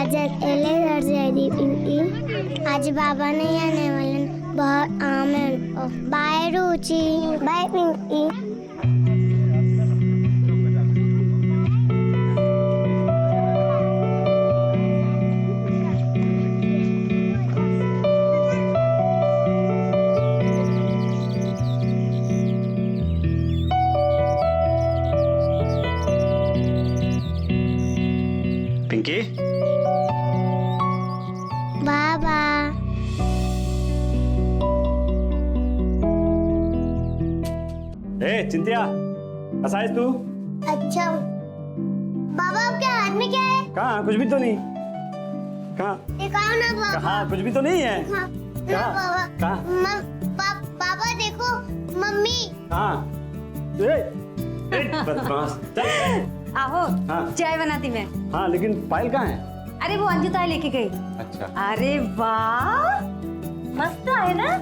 आज एले घर जाएगी पिंकी। आज बाबा नहीं आने वाले, बहुत आम। बाय रुचि, बाय पिंकी। पिंकी, बाबा ए चिंतिया, कसा आहेस तू? अच्छा बाबा, आपके हाथ में क्या है? कहाँ? कुछ भी तो नहीं। कहाँ? दिखाओ ना बाबा। कहाँ? कुछ भी तो नहीं है। हाँ, ना कहाँ? बाबा। कहाँ? बाबा देखो, मम्मी। कहाँ? बदमाश, चल। आहो, हाँ। चाय बनाती मैं। हाँ, लेकिन पायल कहाँ है? अरे वो अंजू ताई लेके गई। अच्छा। अरे वाह, मस्त है ना।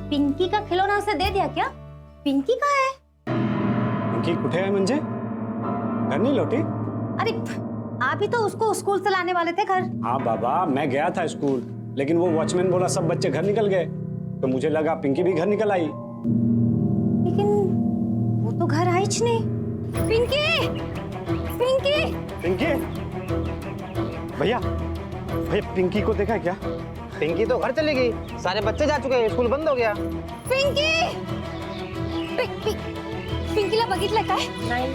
पिंकी का खिलौना उसे दे दिया क्या? पिंकी कहाँ है? पिंकी कुठे आहे म्हणजे? घर नहीं लौटी? अरे आप ही तो उसको स्कूल से लाने वाले थे घर। हाँ बाबा, मैं गया था स्कूल, लेकिन वो वॉचमैन बोला सब बच्चे घर निकल गए, तो मुझे लगा पिंकी भी घर निकल आई। लेकिन वो तो घर आई ही नहीं। पिंकी, पिंकी, पिंकी, भैया, भैया पिंकी को देखा क्या? पिंकी तो घर चली गई, सारे बच्चे जा चुके हैं, स्कूल बंद हो गया। पिंकी, पिंकीला बघितलं काय? नाही।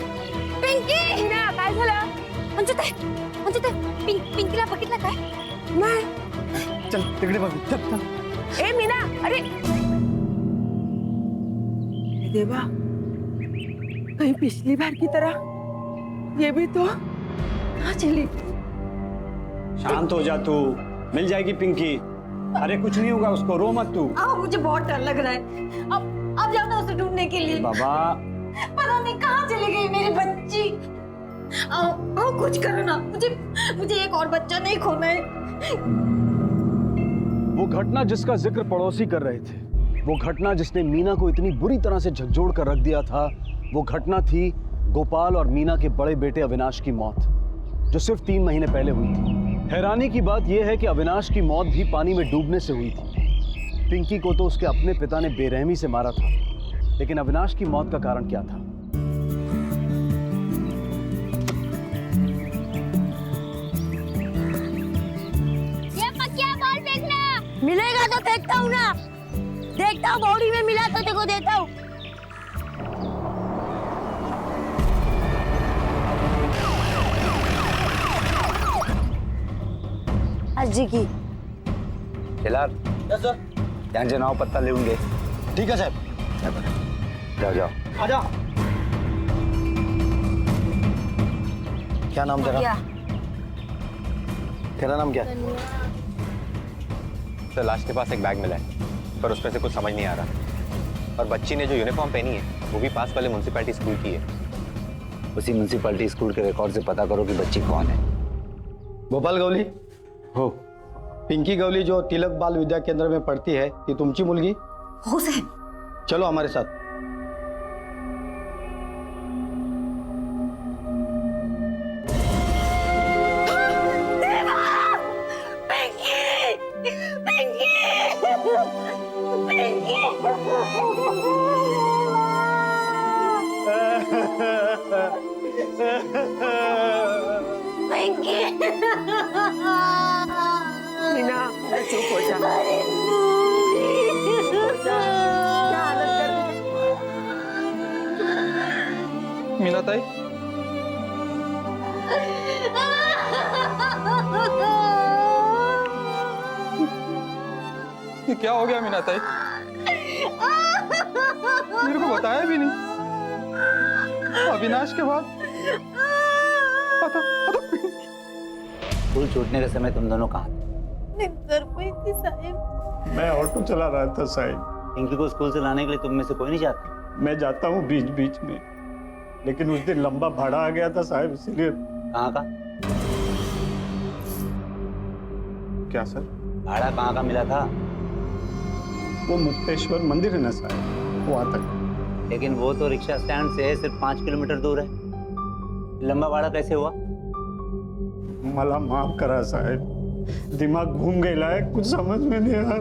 पिंकी, ना काय झालं? अंजुताई, पिंकीला बघितलं काय? नाही। चल तिकडे बघू, चल चल। ए मीना, अरे देवा, कहीं पिछली बार की तरह ये भी तो कहाँ चली? शांत हो जा तू, मिल जाएगी पिंकी। अरे कुछ नहीं होगा उसको, रो मत तू। आओ, मुझे बहुत डर लग रहा है। अब जाओ ना उसे ढूंढने के लिए। बाबा, पता नहीं कहाँ चली गई मेरी बच्ची। आओ कुछ करो ना, मुझे एक और बच्चा नहीं खोना है। वो घटना जिसका जिक्र पड़ोसी कर रहे थे, वो घटना जिसने मीना को इतनी बुरी तरह से झकझोर कर रख दिया था, वो घटना थी गोपाल और मीना के बड़े बेटे अविनाश की मौत, जो सिर्फ 3 महीने पहले हुई थी। हैरानी की बात यह है कि अविनाश की मौत भी पानी में डूबने से हुई थी। पिंकी को तो उसके अपने पिता ने बेरहमी से मारा था, लेकिन अविनाश की मौत का कारण क्या था? ये पकिया बॉल फेंकना। मिलेगा तो देखता हूँ ना, देखता हूँ बॉडी में मिला तो देखो देता हूँ। जी की खिलार यहाँ से नाव पत्ता लेंगे। ठीक है साहब। जाओ जाओ। आजा। क्या नाम तेरा? तेरा नाम क्या? सर लाश के पास एक बैग मिला है, पर उसमें से कुछ समझ नहीं आ रहा। और बच्ची ने जो यूनिफॉर्म पहनी है वो भी पास वाले म्युनिसिपैलिटी स्कूल की है। उसी म्युनिसिपैलिटी स्कूल के रिकॉर्ड से पता करो कि बच्ची कौन है। गोपाल गवली हो। पिंकी गवली जो तिलक बाल विद्या केंद्र में पढ़ती है, ती तुमची मुलगी? हो साहेब। चलो हमारे साथ। मीना, चुप हो जा। क्या हालत कर दी? मीना ताई, ये क्या हो गया मीना ताई? मेरे को बताया भी नहीं। अविनाश के बाद स्कूल छूटने के समय तुम दोनों कहाँ थे? घर पे थी साहब। मैं ऑटो चला रहा था साहिब। पिंकी को स्कूल से लाने के लिए तुम में से कोई नहीं जाता? मैं जाता हूँ बीच बीच में, लेकिन उस दिन लंबा भाड़ा आ गया था साहिब, इसलिए। कहाँ का? क्या सर? भाड़ा कहाँ का मिला था? वो मुक्तेश्वर मंदिर है ना साहिब, वहाँ तक। लेकिन वो तो रिक्शा स्टैंड से सिर्फ 5 किलोमीटर दूर है। लंबा भाड़ा कैसे हुआ? मला माफ करा साहेब, दिमाग घूम गया है, कुछ समझ में नहीं आ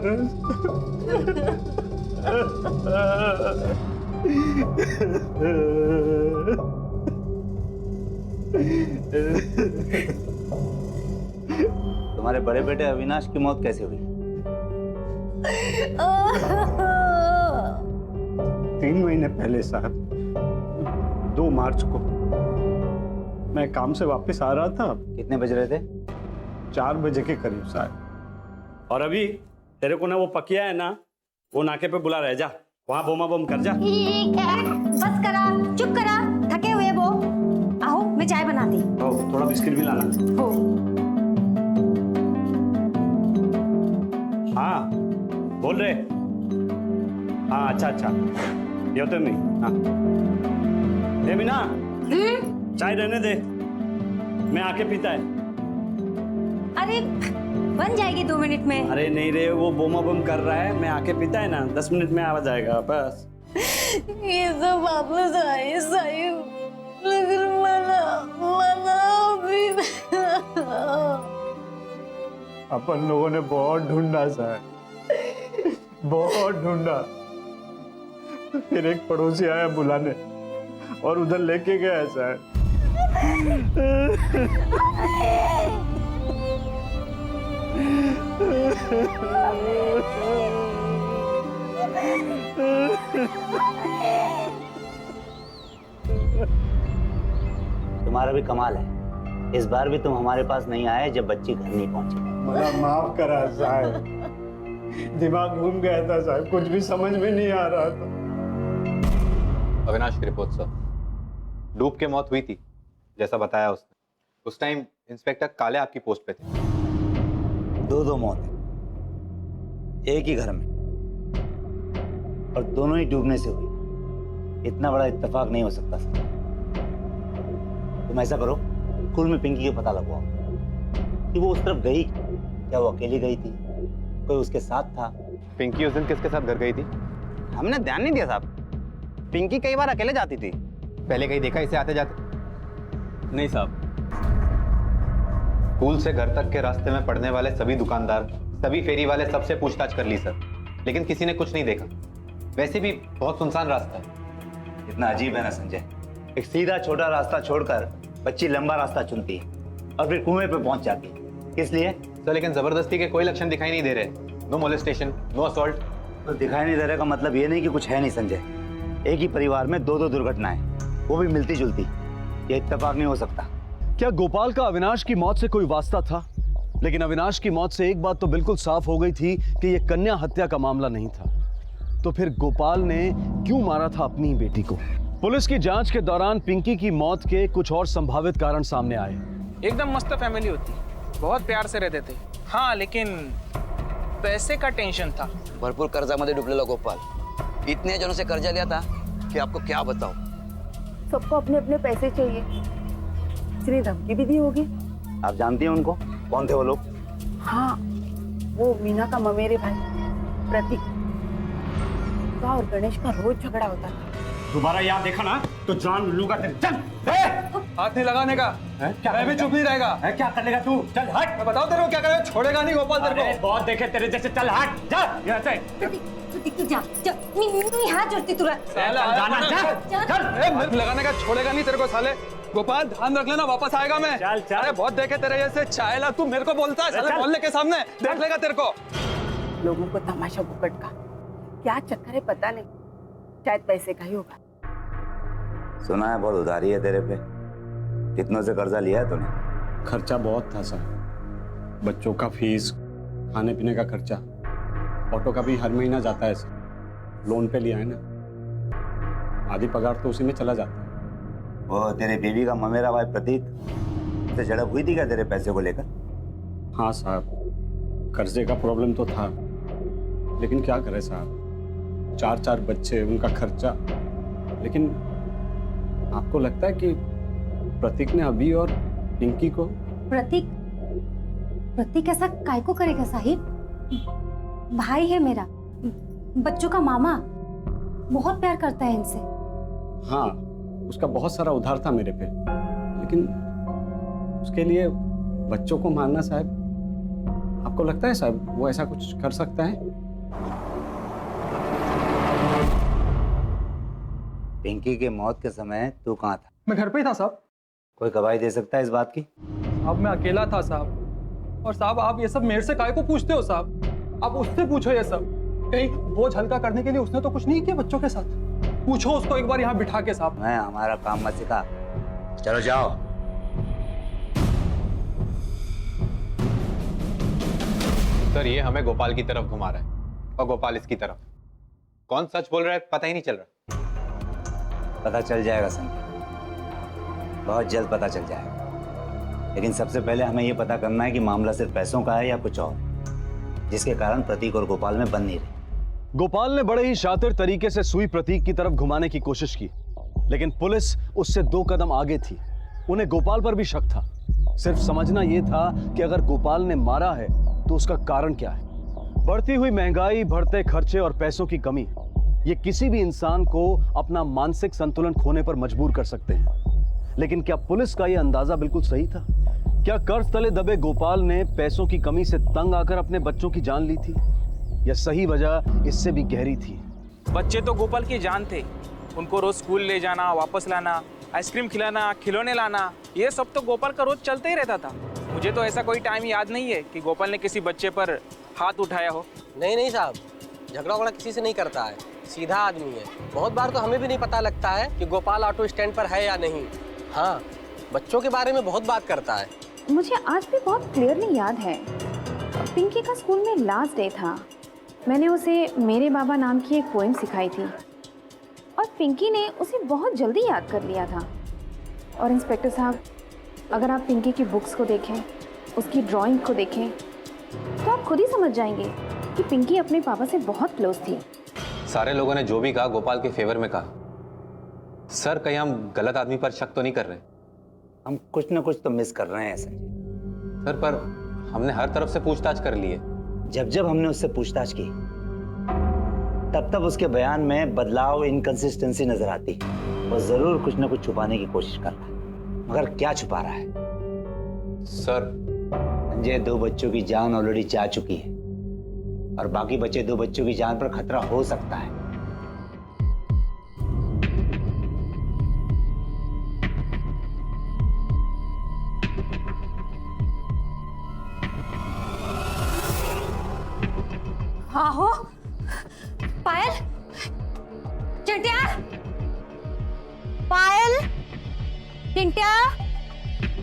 तुम्हारे बड़े बेटे अविनाश की मौत कैसे हुई? 3 महीने पहले साहब, 2 मार्च को मैं काम से वापस आ रहा था, कितने बज रहे थे? 4 बजे के करीब साहब। और अभी तेरे को ना वो पकिया है ना, वो नाके पे बुला रहे, जा वहां बोमा बम कर जा। ठीक है। बस करा, चुप करा, थके हुए वो। आओ मैं चाय बनाती। थोड़ा बिस्किट भी लाना। हो हाँ बोल रहे। हाँ अच्छा अच्छा, ये तो मैं। हाँ दे मीना, चाय रहने दे, मैं आके पीता है। अरे बन जाएगी 2 मिनट में। अरे नहीं रे, वो बोमा बम कर रहा है, मैं आके पीता है ना, 10 मिनट में आ जाएगा बस। ये सब वापस आए साहिब, लेकिन मना भी अपन लोगों ने बहुत ढूंढा साहब, बहुत ढूंढा। फिर एक पड़ोसी आया बुलाने और उधर लेके गया साहब। तुम्हारा भी कमाल है, इस बार भी तुम हमारे पास नहीं आए जब बच्ची घर नहीं पहुंची। मला माफ करा साहब, दिमाग घूम गया था साहब, कुछ भी समझ में नहीं आ रहा था। अविनाश की रिपोर्ट सर, डूब के मौत हुई थी जैसा बताया उसने। उस टाइम इंस्पेक्टर काले आपकी पोस्ट पे थे। 2 मौतें एक ही घर में, और दोनों ही डूबने से हुई। इतना बड़ा इत्तेफाक नहीं हो सकता सर। तुम ऐसा करो, स्कूल में पिंकी का पता लगवाओ कि वो उस तरफ गई, क्या वो अकेली गई थी, कोई उसके साथ था? पिंकी उस दिन किसके साथ घर गई थी? हमने ध्यान नहीं दिया साहब। पिंकी कई बार अकेले जाती थी। पहले कहीं देखा इसे आते जाते? नहीं साहब। स्कूल से घर तक के रास्ते में पड़ने वाले सभी दुकानदार, सभी फेरी वाले, सबसे पूछताछ कर ली सर, लेकिन किसी ने कुछ नहीं देखा। वैसे भी बहुत सुनसान रास्ता है। इतना अजीब है ना संजय, एक सीधा छोटा रास्ता छोड़कर बच्ची लंबा रास्ता चुनती है और फिर कुएं पे पहुंच जाती है। किस लिए? सर लेकिन जबरदस्ती के कोई लक्षण दिखाई नहीं दे रहे। No molestation, no assault. तो दिखाई नहीं दे रहे का मतलब ये नहीं कि कुछ है नहीं संजय। एक ही परिवार में 2 दुर्घटनाएं, वो भी मिलती जुलती, ये इत्तेफाक नहीं हो सकता। क्या गोपाल का अविनाश की मौत से कोई वास्ता था? लेकिन अविनाश की मौत से एक बात तो बिल्कुल साफ हो गई थी कि यह कन्या हत्या का मामला नहीं था। तो फिर गोपाल ने क्यों मारा था अपनी बेटी को? पुलिस की जांच के दौरान पिंकी की मौत के कुछ और संभावित कारण सामने आए। एकदम मस्त फैमिली होती, बहुत प्यार से रहते थे। हाँ लेकिन पैसे का टेंशन था। भरपूर कर्जामध्ये डुबलेला गोपाल, इतने जनों से कर्जा लिया था कि आपको क्या बताओ। सबको अपने अपने पैसे चाहिए, इसने धमकी भी दी होगी। आप जानती हैं उनको? कौन थे वो लोग? हाँ, वो मीना का ममेरे भाई प्रतीक का और गणेश का रोज झगड़ा होता था। दोबारा याद देखा ना तो जान लूंगा तेरे। चल हाथ नहीं लगाने का। क्या मैं भी चुप नहीं रहेगा। क्या कर लेगा तू? चल हट। मैं बताओ तेरे को क्या करेगा, छोड़ेगा नहीं गोपाल तेरे को। बहुत देखे तेरे जैसे, चल हट जा यहाँ से। तू जा जा, मैं हाथ जोड़ती तुरंत। जाना मत लगाने का, छोड़ेगा नहीं तेरे को साले। गोपाल ध्यान रख लेना, वापस आएगा मैं। चल चल। अरे बहुत देखे तेरे जैसे चायला, तू मेरे को बोलता है साले, बोलने के सामने देख लेगा तेरे को। लोगों को तमाशा बुकट का क्या चक्कर है पता नहीं, शायद पैसे का ही होगा। सुना है बहुत उधारी है तेरे पे, कितनों से कर्जा लिया है तूने? खर्चा बहुत था सर, बच्चों का फीस, खाने पीने का खर्चा, ऑटो का भी हर महीना जाता है सर, लोन पे लिया है ना, आधी पगार तो उसी में चला जाता है। वो तेरे बीवी का ममेरा भाई प्रतीक से झड़प हुई थी क्या तेरे पैसे को लेकर? हाँ साहब, कर्जे का प्रॉब्लम तो था, लेकिन क्या करें साहब, 4 बच्चे, उनका खर्चा। लेकिन आपको लगता है कि प्रतीक ने अभी और पिंकी को? प्रतीक ऐसा काय को करेगा साहिब? भाई है मेरा, बच्चों का मामा, बहुत प्यार करता है इनसे। हाँ, उसका बहुत सारा उधार था मेरे पे, लेकिन उसके लिए बच्चों को मारना साहब, आपको लगता है साहब वो ऐसा कुछ कर सकता है? पिंकी के मौत के समय तू कहाँ था? मैं घर पे ही था साहब। कोई गवाही दे सकता है इस बात की? साहब मैं अकेला था साहब। और साहब आप ये सब मेरे से काहे को पूछते हो साहब? आप उससे पूछो ये सब। कहीं बोझ हल्का करने के लिए उसने तो कुछ नहीं किया बच्चों के साथ। पूछो उसको एक बार यहाँ बिठा के साहब। मैं हमारा काम मत सिखा, चलो जाओ। सर ये हमें गोपाल की तरफ घुमा रहा है और गोपाल इसकी तरफ। कौन सच बोल रहा है पता ही नहीं चल रहा। पता चल जाएगा संजय, बहुत जल्द पता चल जाएगा। लेकिन सबसे पहले हमें यह पता करना है कि मामला सिर्फ पैसों का है या कुछ और, जिसके कारण प्रतीक और गोपाल में बन नहीं रही। गोपाल ने बड़े ही शातिर तरीके से सुई प्रतीक की तरफ घुमाने की कोशिश की, लेकिन पुलिस उससे 2 कदम आगे थी। उन्हें गोपाल पर भी शक था। सिर्फ समझना यह था कि अगर गोपाल ने मारा है तो उसका कारण क्या है। बढ़ती हुई महंगाई, बढ़ते खर्चे और पैसों की कमी, ये किसी भी इंसान को अपना मानसिक संतुलन खोने पर मजबूर कर सकते हैं। लेकिन क्या पुलिस का यह अंदाजा बिल्कुल सही था? क्या कर्ज तले दबे गोपाल ने पैसों की कमी से तंग आकर अपने बच्चों की जान ली थी, या सही वजह इससे भी गहरी थी? बच्चे तो गोपाल की जान थे। उनको रोज स्कूल ले जाना, वापस लाना, आइसक्रीम खिलाना, खिलौने लाना, ये सब तो गोपाल का रोज चलते ही रहता था। मुझे तो ऐसा कोई टाइम याद नहीं है कि गोपाल ने किसी बच्चे पर हाथ उठाया हो। नहीं साहब, झगड़ा वगड़ा किसी से नहीं करता है, सीधा आदमी है। बहुत बार तो हमें भी नहीं पता लगता है कि गोपाल ऑटो स्टैंड पर है या नहीं। हाँ, बच्चों के बारे में बहुत बात करता है। मुझे आज भी बहुत क्लियरली याद है, पिंकी का स्कूल में लास्ट डे था। मैंने उसे मेरे बाबा नाम की एक पोएम सिखाई थी और पिंकी ने उसे बहुत जल्दी याद कर लिया था। और इंस्पेक्टर साहब, अगर आप पिंकी की बुक्स को देखें, उसकी ड्राइंग को देखें, तो आप खुद ही समझ जाएंगे कि पिंकी अपने पापा से बहुत क्लोज थी। सारे लोगों ने जो भी कहा गोपाल के फेवर में कहा। सर कहीं हम गलत आदमी पर शक तो नहीं कर रहे? हम कुछ न कुछ तो मिस कर रहे हैं संजय। सर पर हमने हर तरफ से पूछताछ कर ली है। जब जब हमने उससे पूछताछ की तब तब उसके बयान में बदलाव, इनकंसिस्टेंसी नजर आती। वो जरूर कुछ न कुछ छुपाने की कोशिश कर रहा है, मगर क्या छुपा रहा है? सर संजय 2 बच्चों की जान ऑलरेडी जा चुकी है और बाकी बचे 2 बच्चों की जान पर खतरा हो सकता है। हाँ हो पायल, चिंटिया, पायल, चिंटिया।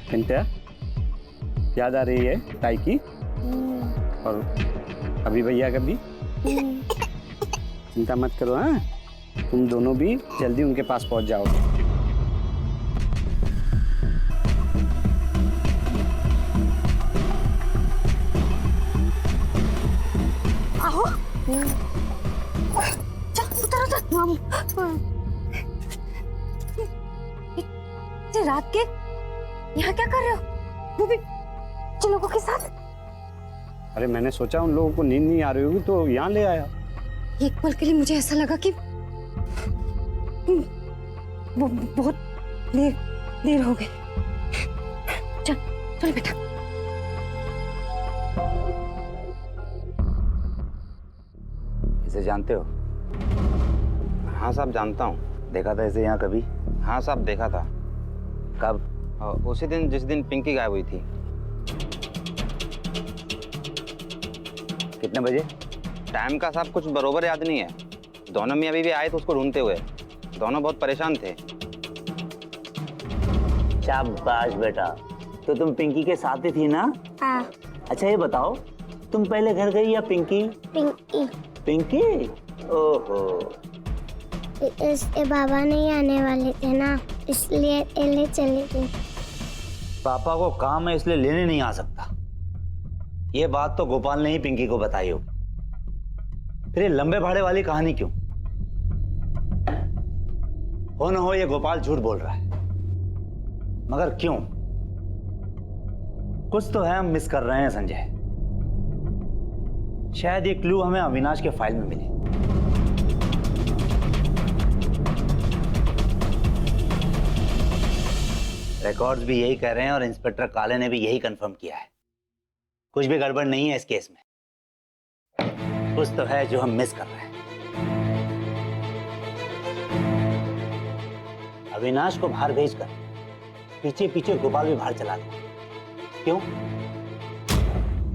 चिंटिया याद आ रही है ताई की? और अभी भैया का भी? चिंता मत करो। हाँ, तुम दोनों भी जल्दी उनके पास पहुंच जाओगे। आओ, चल उतर। इतनी रात के यहाँ क्या कर रहे हो? वो भी जिन लोगों के साथ? अरे मैंने सोचा उन लोगों को नींद नहीं आ रही होगी तो यहाँ ले आया। एक पल के लिए मुझे ऐसा लगा कि वो बहुत देर हो गई। चल चल बेटा। इसे जानते हो? हाँ साहब जानता हूँ। देखा था इसे यहाँ कभी? हाँ साहब देखा था। कब? उसी दिन जिस दिन पिंकी गायब हुई थी। कितने बजे? टाइम का साहब कुछ बरोबर याद नहीं है। दोनों में अभी भी आए थे उसको ढूंढते हुए। दोनों बहुत परेशान थे। शाबाश बेटा, तो तुम पिंकी के साथ ही थी ना? हाँ। अच्छा ये बताओ, तुम पहले घर गई या पिंकी? पिंकी। पिंकी? ओहो। इसके बाबा नहीं आने वाले थे ना, इसलिए ले चली गई। पापा को काम है इसलिए लेने नहीं आ सकता, ये बात तो गोपाल ने ही पिंकी को बताई हो। फिर ये लंबे भाड़े वाली कहानी क्यों? हो न हो ये गोपाल झूठ बोल रहा है, मगर क्यों? कुछ तो है हम मिस कर रहे हैं संजय। शायद ये क्लू हमें अविनाश के फाइल में मिले। रिकॉर्ड्स भी यही कह रहे हैं और इंस्पेक्टर काले ने भी यही कंफर्म किया है। कुछ भी गड़बड़ नहीं है इस केस में। कुछ तो है जो हम मिस कर रहे हैं। अविनाश को बाहर भेजकर पीछे पीछे गोपाल भी बाहर चला गया। क्यों?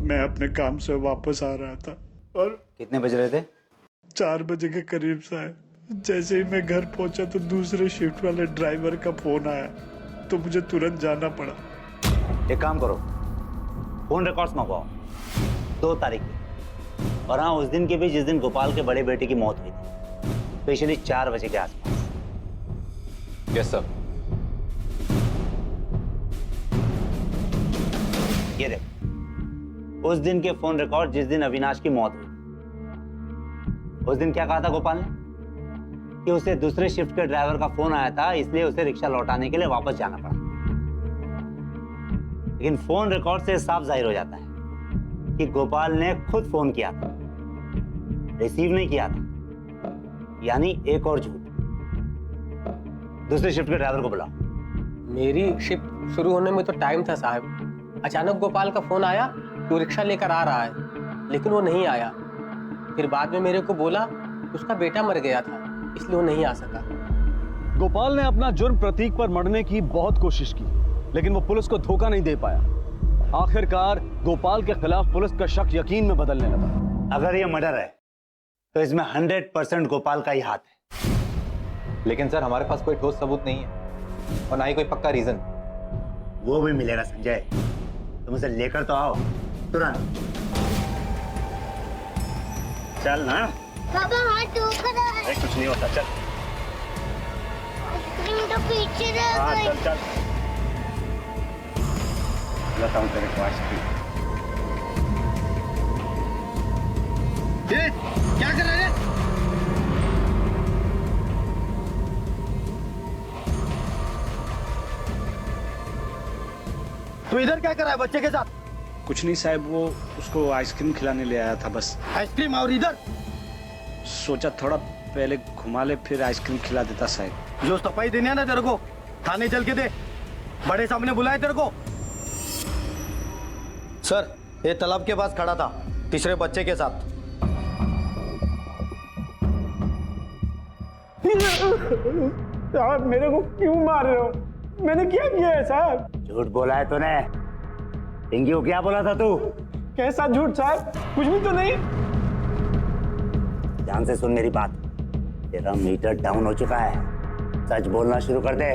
मैं अपने काम से वापस आ रहा था और कितने बज रहे थे? 4 बजे के करीब साहब। जैसे ही मैं घर पहुंचा तो दूसरे शिफ्ट वाले ड्राइवर का फोन आया तो मुझे तुरंत जाना पड़ा। एक काम करो, फोन रिकॉर्ड्स मंगवाओ 2 तारीख की, और हाँ उस दिन के भी जिस दिन गोपाल के बड़े बेटे की मौत हुई थी, स्पेशली 4 बजे के आसपास। Yes sir. ये देखो, उस दिन के फोन रिकॉर्ड जिस दिन अविनाश की मौत हुई। उस दिन क्या कहा था गोपाल ने? कि उसे दूसरे शिफ्ट के ड्राइवर का फोन आया था, इसलिए उसे रिक्शा लौटाने के लिए वापस जाना पड़ा। लेकिन फोन रिकॉर्ड से साफ जाहिर हो जाता है कि गोपाल ने खुद फोन किया था, रिसीव नहीं किया था। यानी एक और झूठ। दूसरे शिफ्ट के ड्राइवर को बुलाओ। मेरी शिफ्ट शुरू होने में तो टाइम था साहब। अचानक गोपाल का फोन आया कि वो रिक्शा लेकर आ रहा है, लेकिन वो नहीं आया। फिर बाद में मेरे को बोला कि उसका बेटा मर गया था, इसलिए वो नहीं आ सका। गोपाल ने अपना जुर्म प्रतीक पर मढ़ने की बहुत कोशिश की, लेकिन वो पुलिस को धोखा नहीं दे पाया। आखिरकार गोपाल के खिलाफ पुलिस का शक यकीन में बदलने लगा। अगर ये मर्डर है तो इसमें 100% गोपाल का ही हाथ है। लेकिन सर हमारे पास कोई ठोस सबूत नहीं है और ना ही कोई पक्का रीजन। वो भी मिलेगा संजय, तुम उसे लेकर तो आओ तुरंत। चल ना। पापा हाथ टूट रहा है। कुछ नहीं होता, चल। आइसक्रीम तो पीछे रह गई। चल चल, लाता हूँ तेरे को आइसक्रीम। क्या कर रहे हैं? तू इधर क्या कर रहा है बच्चे के साथ? कुछ नहीं साहब, वो उसको आइसक्रीम खिलाने ले आया था बस। आइसक्रीम और इधर? सोचा थोड़ा पहले घुमा ले फिर आइसक्रीम खिला देता साहब। जो सफाई देनी है ना तेरे को, थाने चल के दे। बड़े सामने बुलाए तेरे को। सर, ये तालाब के पास खड़ा था तीसरे बच्चे के साथ। साहब मेरे को क्यों मार रहे हो? मैंने क्या किया है साहब? झूठ बोला है तूने। पिंकी को क्या बोला था तू? कैसा झूठ साहब? कुछ भी तो नहीं। ध्यान से सुन मेरी बात। तेरा मीटर डाउन हो चुका है। सच बोलना शुरू कर दे,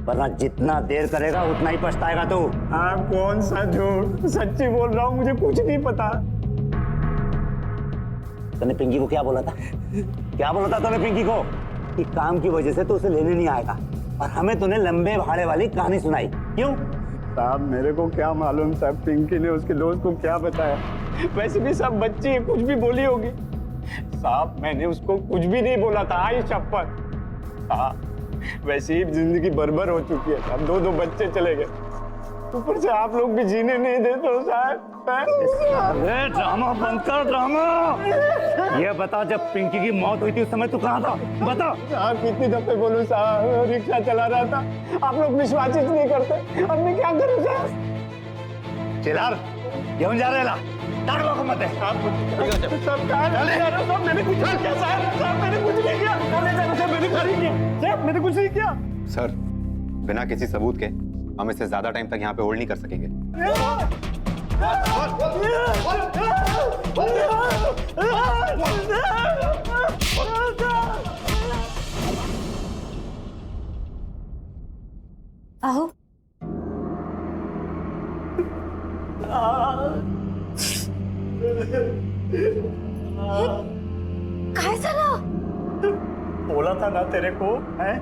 वरना जितना देर करेगा उतना ही पछताएगा तू। आप कौन सा झूठ? सच्ची बोल रहा हूँ, मुझे कुछ नहीं पता। तूने पिंकी को क्या बोला था? क्या बोला था तूने पिंकी को? कि काम की वजह से तो उसे लेने नहीं आएगा, और हमें तूने लंबे भाड़े वाली कहानी सुनाई। क्यों? साहब मेरे को क्या मालूम साहब, पिंकी ने उसके दोस्त को क्या बताया। वैसे भी सब बच्ची है, कुछ भी बोली होगी। साहब मैंने उसको कुछ भी नहीं बोला था, आई शपथ। हाँ, वैसे ही जिंदगी बर्बाद हो चुकी है साहब। 2 बच्चे चले गए, ऊपर से आप लोग भी जीने नहीं देते हो साहब। अरे ड्रामा बंद कर, ड्रामा। ये बता, जब पिंकी की मौत हुई थी उस समय तू कहाँ था? बता। साहब कितनी दफे बोलूं साहब, रिक्शा चला रहा था। आप लोग विश्वास ही नहीं करते, अब मैं क्या करूं साहब? चिल्लार, क्यों जा रहे ला? तार लो मत है। सब कहाँ जा रहे हो? सब मैंने कुछ नहीं किया साहब। साहब मैंने कुछ नहीं किया। मैंने कुछ नहीं किया साहब, मैंने कुछ नहीं किया। सर बिना किसी सबूत के हम इसे ज्यादा टाइम तक यहाँ पे होल्ड नहीं कर सकेंगे। आओ। कैसा रहा? बोला था ना तेरे को, है?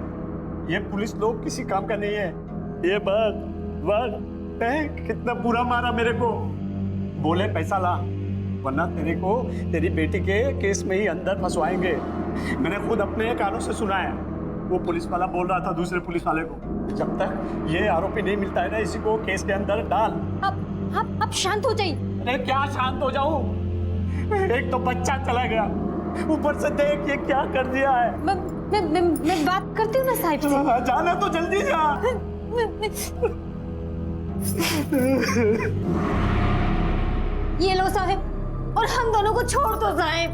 ये पुलिस लोग किसी काम का नहीं है। ये बस कितना बुरा मारा मेरे को। बोले पैसा ला, वरना तेरे को तेरी बेटी के केस में ही अंदर फंसवाएंगे। मैंने खुद अपने कानों से सुना है। वो पुलिस वाला बोल रहा था दूसरे पुलिस वाले को, जब तक ये आरोपी नहीं मिलता है ना, इसी को केस के अंदर डाल। अब शांत हो जाइए। अरे क्या शांत हो जाऊं? एक तो बच्चा चला गया, ऊपर से देख ये क्या कर दिया है। मैं बात करती हूँ ना साहिब से। जाना तो जल्दी जा। ये लो साहिब, और हम दोनों को छोड़ दो साहिब।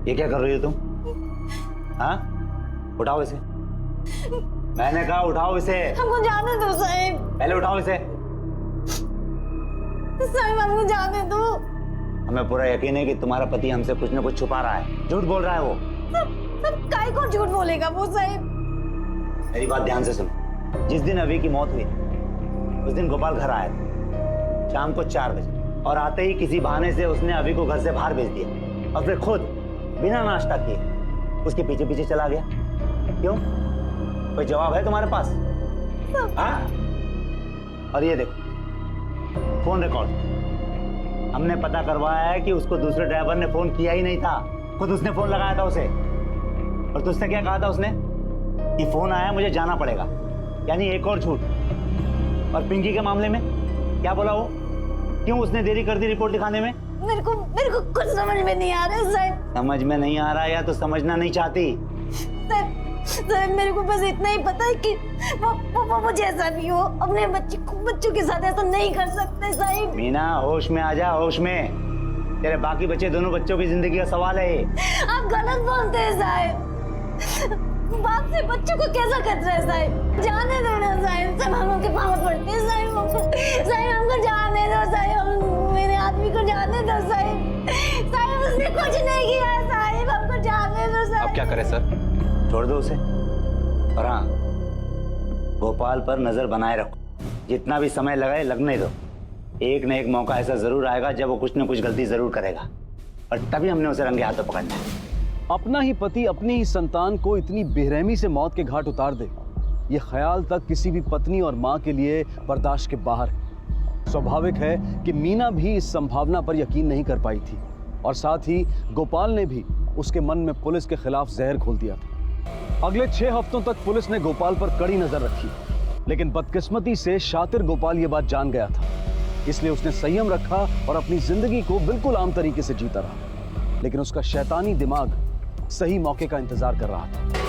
ये क्या कर रही हो तुम? हाँ, उठाओ इसे। मैंने कहा उठाओ इसे। हमको जाने दो साहिब। पहले उठाओ इसे। साहिब हमको जाने दो। हमें पूरा यकीन है कि तुम्हारा पति हमसे कुछ न कुछ छुपा रहा है, झूठ बोल रहा है वो। सब काय को झूठ बोलेगा वो साहिब? मेरी बात ध्यान से सुनो। जिस दिन अभी की मौत हुई उस दिन गोपाल घर आया था शाम को 4 बजे, और आते ही किसी बहाने से उसने अभी को घर से बाहर भेज दिया और फिर खुद बिना नाश्ता किए उसके पीछे पीछे चला गया। क्यों? कोई जवाब है तुम्हारे पास? हाँ? और ये देखो फोन रिकॉर्ड, हमने पता करवाया है कि उसको दूसरे ड्राइवर ने फोन किया ही नहीं था, खुद उसने फोन लगाया था उसे। और तुझसे क्या कहा था उसने? कि फोन आया मुझे जाना पड़ेगा, यानी एक और झूठ। और पिंकी के मामले में क्या बोला वो? क्यों उसने देरी कर दी रिपोर्ट दिखाने में? मेरे को कुछ समझ में नहीं आ रहा है साहिब। समझ में नहीं आ रहा या तो समझना नहीं चाहती? साहिब मेरे को बस इतना ही पता है कि वो जैसा भी हो अपने बच्चों के साथ ऐसा नहीं कर सकते साहिब। मीना होश में आ जा, होश में। तेरे बाकी बच्चे, दोनों बच्चों की जिंदगी का सवाल है। आप गलत बोलते हैं साहिब। बाप से बच्चों को कैसा खतरा है साहिब? जाने दो ना साहिब, सब हम के पाँव पड़ते हैं साहिब। हमको जाने दो साहिब, मेरे आदमी को जाने दो साहिब। साहिब उसने कुछ नहीं किया साहिब, हमको जाने दो साहिब। अब क्या करें सर? छोड़ दो उसे। और हाँ, गोपाल पर नजर बनाए रखो, जितना भी समय लगे लगने दो। एक न एक मौका ऐसा जरूर आएगा जब वो कुछ न कुछ गलती जरूर करेगा, और तभी हमने उसे रंगे हाथों पकड़ना है। अपना ही पति अपनी ही संतान को इतनी बेरहमी से मौत के घाट उतार दे, ये ख्याल तक किसी भी पत्नी और माँ के लिए बर्दाश्त के बाहर है। स्वाभाविक है कि मीना भी इस संभावना पर यकीन नहीं कर पाई थी, और साथ ही गोपाल ने भी उसके मन में पुलिस के खिलाफ जहर घोल दिया था। अगले 6 हफ्तों तक पुलिस ने गोपाल पर कड़ी नजर रखी, लेकिन बदकिस्मती से शातिर गोपाल ये बात जान गया था, इसलिए उसने संयम रखा और अपनी जिंदगी को बिल्कुल आम तरीके से जीता रहा। लेकिन उसका शैतानी दिमाग सही मौके का इंतजार कर रहा था।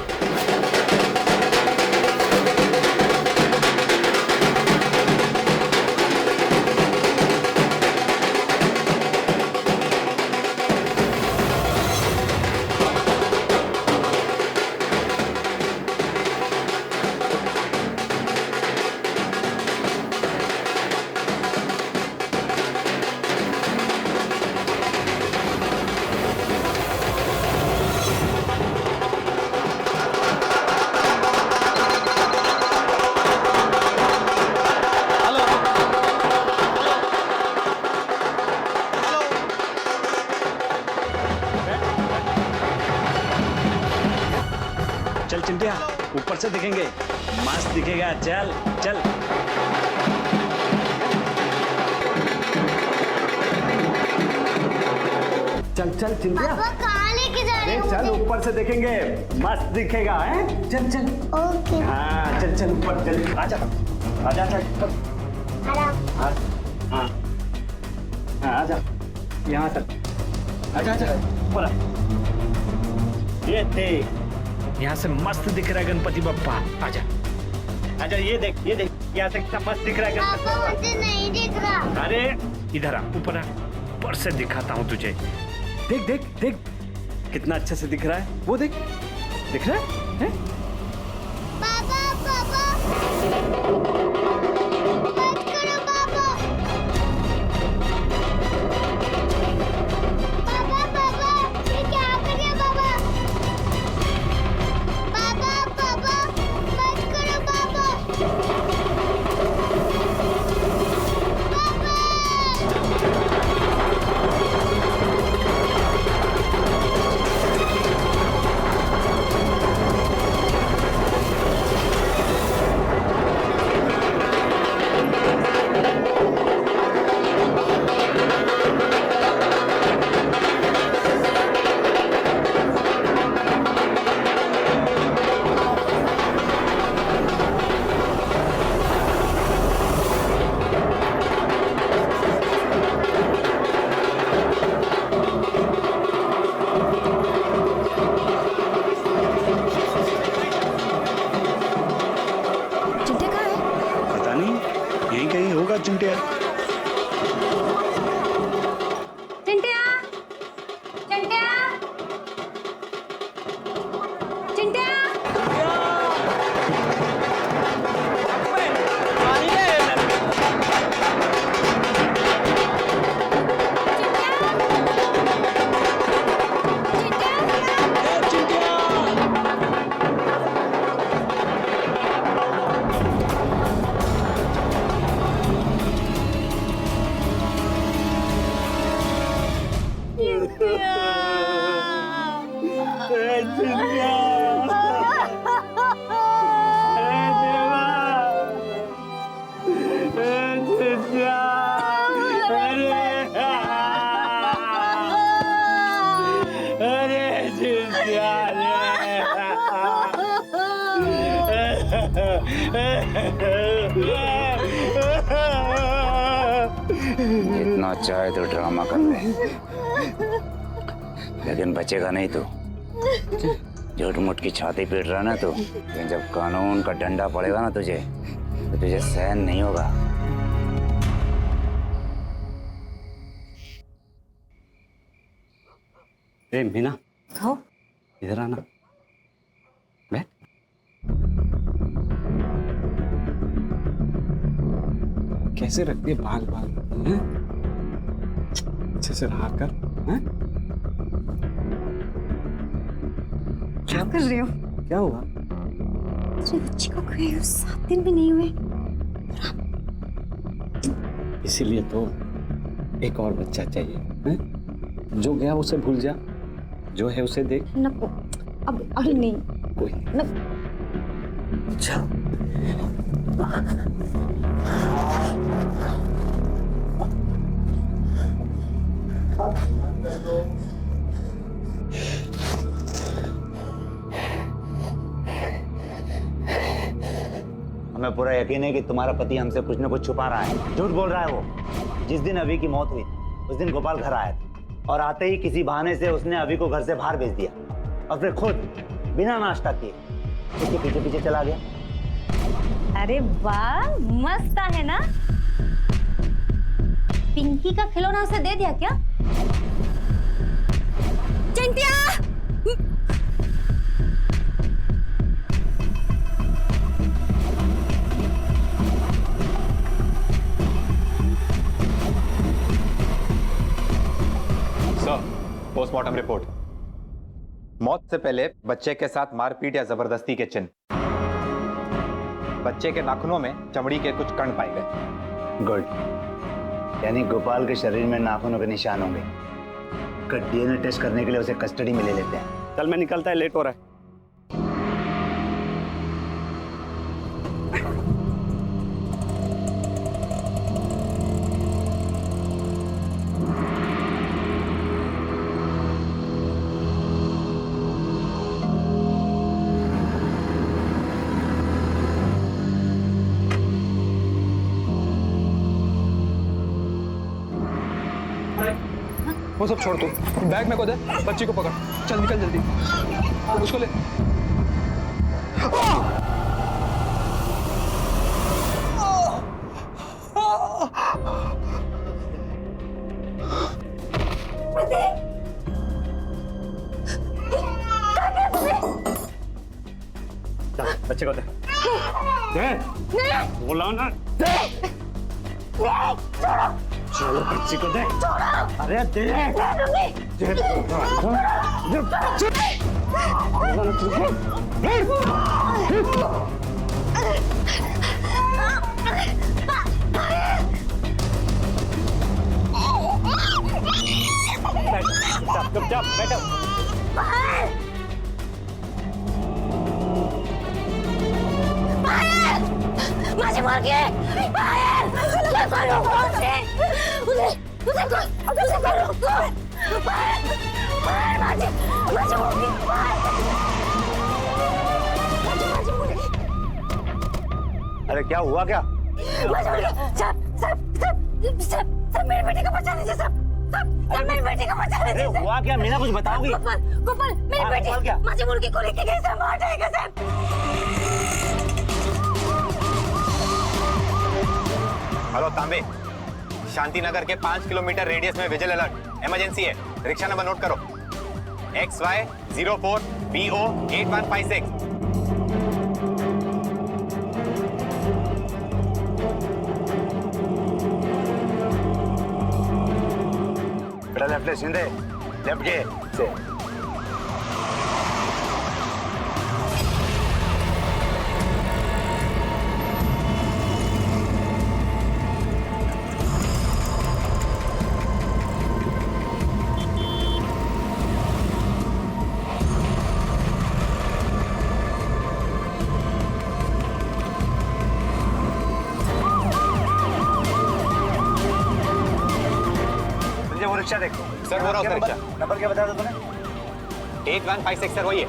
चल चिंटिया, ऊपर से दिखेंगे, मस्त दिखेगा। चल चल चल चल चिंटिया, पापा कहाँ लेके जा रहे हो? चल ऊपर से देखेंगे, मस्त दिखेगा। है चल चल। ओके। हाँ चल चल ऊपर चल, आजा आजा चल। हाँ हाँ हाँ आजा, यहाँ चल, आजा आजा ऊपर आ। ये देख, यहाँ से मस्त दिख रहा है गणपति बप्पा। आजा आजा, ये देख यहाँ से कितना मस्त दिख रहा है गणपति पापा बप्पा। मुझे नहीं दिख रहा। अरे इधर आ, ऊपर आ, ऊपर से दिखाता हूँ तुझे। देख देख देख कितना अच्छे से दिख रहा है, वो देख, दिख रहा है? पापा पापा मत करो पापा। पापा पापा ये क्या कर रहे हो पापा? पापा पापा मत करो पापा। पापा चिंटिया। चिंटिया, चिंटिया, चिंटिया। जितना चाहे तो ड्रामा कर ले, लेकिन बचेगा नहीं तू। झूठ मूठ की छाती पीट रहा ना तू, लेकिन जब कानून का डंडा पड़ेगा ना तुझे, तो तुझे सहन नहीं होगा। ए मीना, हाँ? इधर आना। बैठ। कैसे रखती है बाल बाल, हैं? अच्छे से रहा कर, हैं? क्या कर रहे हो? क्या हुआ? अरे बच्ची को खोए 7 दिन भी नहीं हुए। इसीलिए तो एक और बच्चा चाहिए, हैं? जो गया उसे भूल जा, जो है उसे देख। नको, अब अरे नहीं, कोई नहीं। चल। हमें पूरा यकीन है कि तुम्हारा पति हमसे कुछ न कुछ छुपा रहा है, झूठ बोल रहा है वो। जिस दिन अभी की मौत हुई उस दिन गोपाल घर आया था, और आते ही किसी बहाने से उसने अभी को घर से बाहर भेज दिया, और फिर खुद बिना नाश्ता किए उसके पीछे पीछे चला गया। अरे वाह, मस्त है ना। पिंकी का खिलौना उसे दे दिया क्या? चिंटिया! Postmortem report. मौत से पहले बच्चे के साथ मारपीट या जबरदस्ती के चिन्ह। बच्चे के नाखूनों में चमड़ी के कुछ कण पाए गए। गुड, यानी गोपाल के शरीर में नाखूनों के निशान होंगे। डीएनए टेस्ट करने के लिए उसे कस्टडी में ले लेते हैं। चल मैं निकलता है, लेट हो रहा है। वो सब छोड़, तू बैग में को दे, बच्ची को पकड़, चल निकल जल्दी, उसको ले। बच्चे को दे। दे। बोला ना। दे। चलो बच्ची को दे। अरे दे। चुपचाप बैठो। माझी मुलगी बाहेर नको नको अरे क्या हुआ क्या? सब मेरे बेटे को बचा लीजिए, सब मेरे बेटे को बचा लीजिए। अरे हुआ क्या? मीना कुछ बताओगी? गोपाल मेरे बेटे माझी मुलगी को लेके गए, सब मार जाएगा साहब। हेलो तांबे, शांति नगर के 5 किलोमीटर रेडियस में विजिल अलर्ट, इमरजेंसी है। रिक्शा नंबर नोट करो, XY04BO 8156। बेटा लेफ्ट ले शिंदे, लेफ्ट के से। वो रिक्शा देखो सर, हो रहा है रिक्शा। नंबर क्या बता दो तूने? 8156 सर, वही है।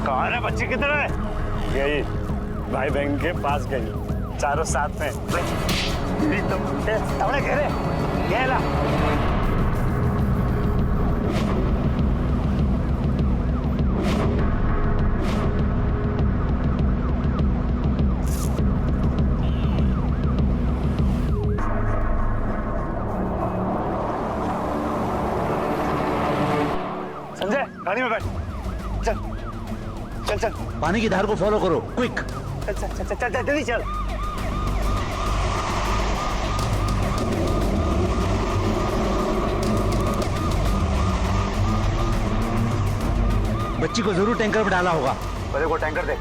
कौन है? बच्चे किधर है? यही भाई बहन के पास गई, चारों साथ में। तो घेरे घेरा। संजय गाड़ी में बैठ, चल चल चल। पानी की धार को फॉलो करो, क्विक। चल चल चल चल चल जल्दी चल। बच्ची को जरूर टैंकर में डाला होगा। पहले वो टैंकर देख,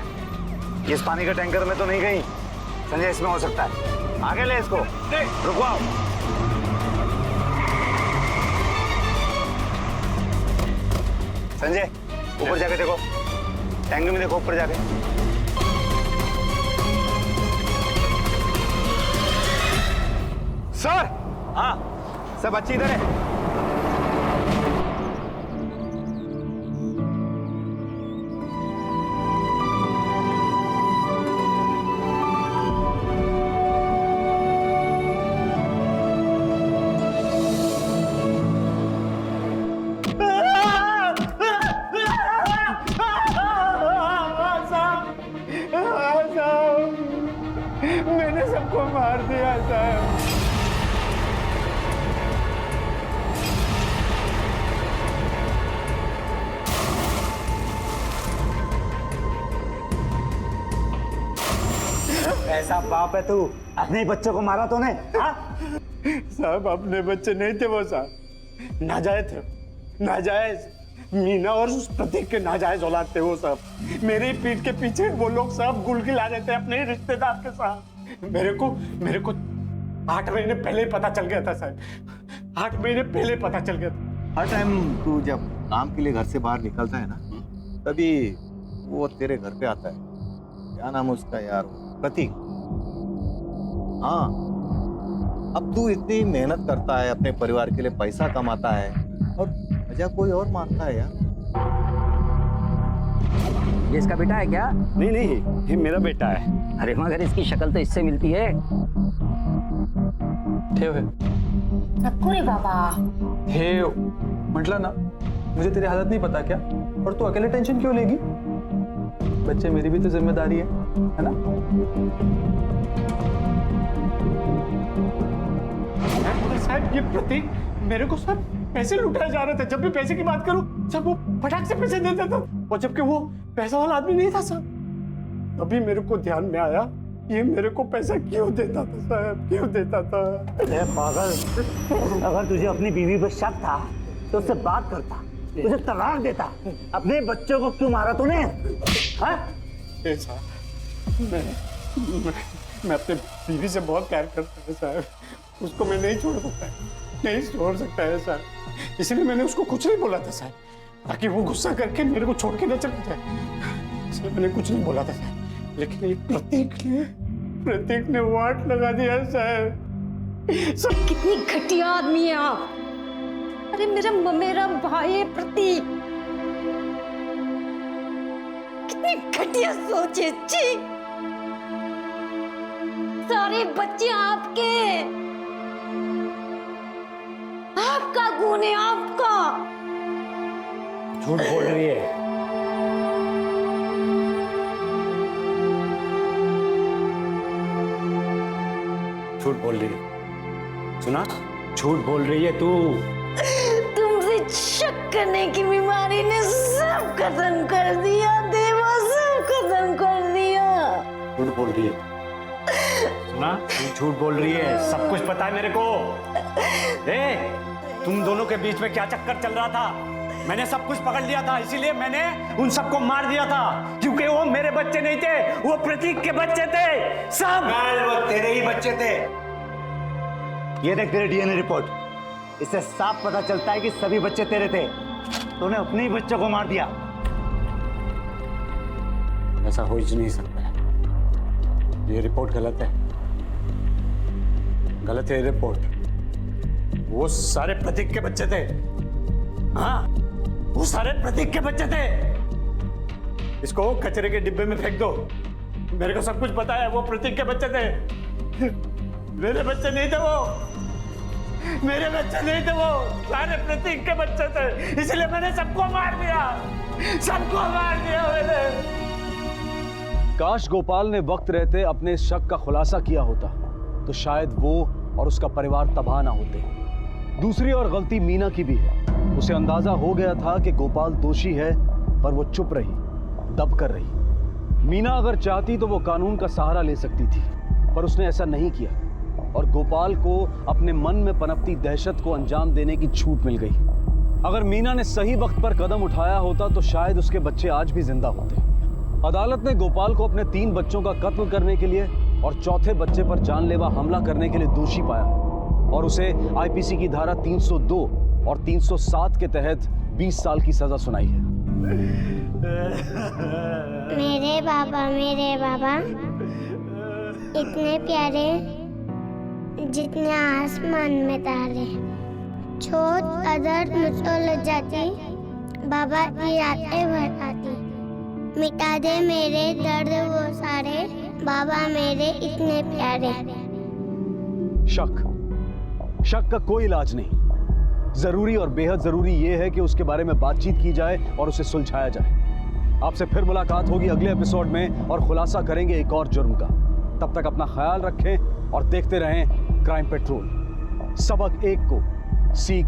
इस पानी का टैंकर में तो नहीं गई। संजय इसमें हो सकता है, आगे ले इसको। रुकवाओ। संजय ऊपर जाके देखो, टैंकर में देखो, ऊपर जाके। सर, हाँ सर, बच्ची इधर है। मैंने सबको मार दिया साहब। ऐसा बाप है तू, अपने ही बच्चों को मारा तूने? साहब अपने बच्चे नहीं थे वो साहब, नाजायज थे, नाजायज। मीना और उस प्रतीक के नाजायज औलाद थे वो सब। मेरी पीठ के पीछे वो लोग सब गुल खिला रहे थे अपने ही रिश्तेदार के साथ। मेरे को 8 महीने पहले ही पता चल गया था साहब, 8 महीने पहले पता चल गया था। हर टाइम तू जब काम के लिए घर से बाहर निकलता है ना, तभी वो तेरे घर पे आता है। क्या नाम है उसका यार? प्रतीक। हाँ, अब तू इतनी मेहनत करता है, अपने परिवार के लिए पैसा कमाता है, और वजह कोई और मानता है यार। ये इसका बेटा है क्या? नहीं नहीं, ये मेरा बेटा है। अरे मगर इसकी शक्ल तो इससे मिलती है। ठेव है। नको रे बाबा। ठेव म्हटलं ना, मुझे तेरी हालत नहीं पता क्या? और तू अकेले टेंशन क्यों लेगी? बच्चे मेरी भी तो जिम्मेदारी है ना? साहब ये प्रतीक मेरे को सब पैसे लुटाए जा रहे थे। जब भी पैसे की बात करूं सब वो फटाक से पैसे देता था, और जबकि वो पैसा वाला आदमी नहीं था साहब। अभी मेरे को ध्यान में आया, ये मेरे को पैसा क्यों देता था साहब, क्यों देता था? अरे पागल, अगर तुझे अपनी बीवी पर शक था तो उससे बात करता, तुझे तलाक देता। अपने बच्चों को क्यों मारा तूने? मैं अपने बीवी से बहुत प्यार करता हूँ साहब, उसको मैं नहीं छोड़ सकता, नहीं छोड़ सकता है साहब। इसलिए मैंने उसको कुछ नहीं बोला था साहब, ताकि वो गुस्सा करके मेरे को छोड़ के न चला जाए। इसलिए मैंने कुछ नहीं बोला था साहब। लेकिन ये प्रतीक ने वाट लगा दिया साहब। सब कितनी घटिया आदमी है आप। अरे मेरा भाई है प्रतीक, कितनी घटिया सोच है। छी, सारे बच्चे आपके, आपका गुण है, आपका। झूठ बोल रही है। झूठ बोल रही है, सुना? झूठ बोल रही है तू। तुमसे शक करने की बीमारी ने सब खत्म कर दिया देवा, सब खत्म कर दिया। झूठ बोल रही है, सुना? तू झूठ बोल रही है, सब कुछ पता है मेरे को। तुम दोनों के बीच में क्या चक्कर चल रहा था मैंने सब कुछ पकड़ लिया था, इसीलिए मैंने उन सबको मार दिया था, क्योंकि वो मेरे बच्चे नहीं थे, वो प्रतीक के बच्चे थे सब। वो तेरे ही बच्चे थे। ये देख तेरे डीएनए रिपोर्ट, इससे साफ पता चलता है कि सभी बच्चे तेरे थे। तूने अपने ही बच्चों को मार दिया। ऐसा हो ही नहीं सकता है, ये रिपोर्ट गलत है, गलत है ये रिपोर्ट। वो सारे प्रतीक के बच्चे थे, हाँ वो सारे प्रतीक के बच्चे थे। इसको कचरे के डिब्बे में फेंक दो, मेरे को सब कुछ पता है, वो प्रतीक के बच्चे थे, मेरे बच्चे नहीं थे वो, मेरे बच्चे नहीं थे वो, सारे प्रतीक के बच्चे थे, इसलिए मैंने सबको मार दिया, सबको मार दिया मैंने। काश गोपाल ने वक्त रहते अपने इस शक का खुलासा किया होता तो शायद वो और उसका परिवार तबाह ना होते। दूसरी और गलती मीना की भी है। उसे अंदाजा हो गया था कि गोपाल दोषी है, पर वो चुप रही, दब कर रही। मीना अगर चाहती तो वो कानून का सहारा ले सकती थी, पर उसने ऐसा नहीं किया और गोपाल को अपने मन में पनपती दहशत को अंजाम देने की छूट मिल गई। अगर मीना ने सही वक्त पर कदम उठाया होता तो शायद उसके बच्चे आज भी जिंदा होते। अदालत ने गोपाल को अपने 3 बच्चों का कत्ल करने के लिए और चौथे बच्चे पर जानलेवा हमला करने के लिए दोषी पाया और उसे आईपीसी की धारा 302 और 307 के तहत 20 साल की सजा सुनाई है। मेरे बाबा इतने प्यारे जितने आसमान में तारे, छोट अदर मुझको लग जाती, बाबा की रातें भर आती, मिटा दे मेरे दर्द वो सारे, बाबा मेरे इतने प्यारे। शक का कोई इलाज नहीं। जरूरी और बेहद जरूरी यह है कि उसके बारे में बातचीत की जाए और उसे सुलझाया जाए। आपसे फिर मुलाकात होगी अगले एपिसोड में और खुलासा करेंगे एक और जुर्म का। तब तक अपना ख्याल रखें और देखते रहें क्राइम पेट्रोल। सबक एक को, सीख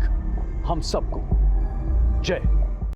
हम सबको। जय।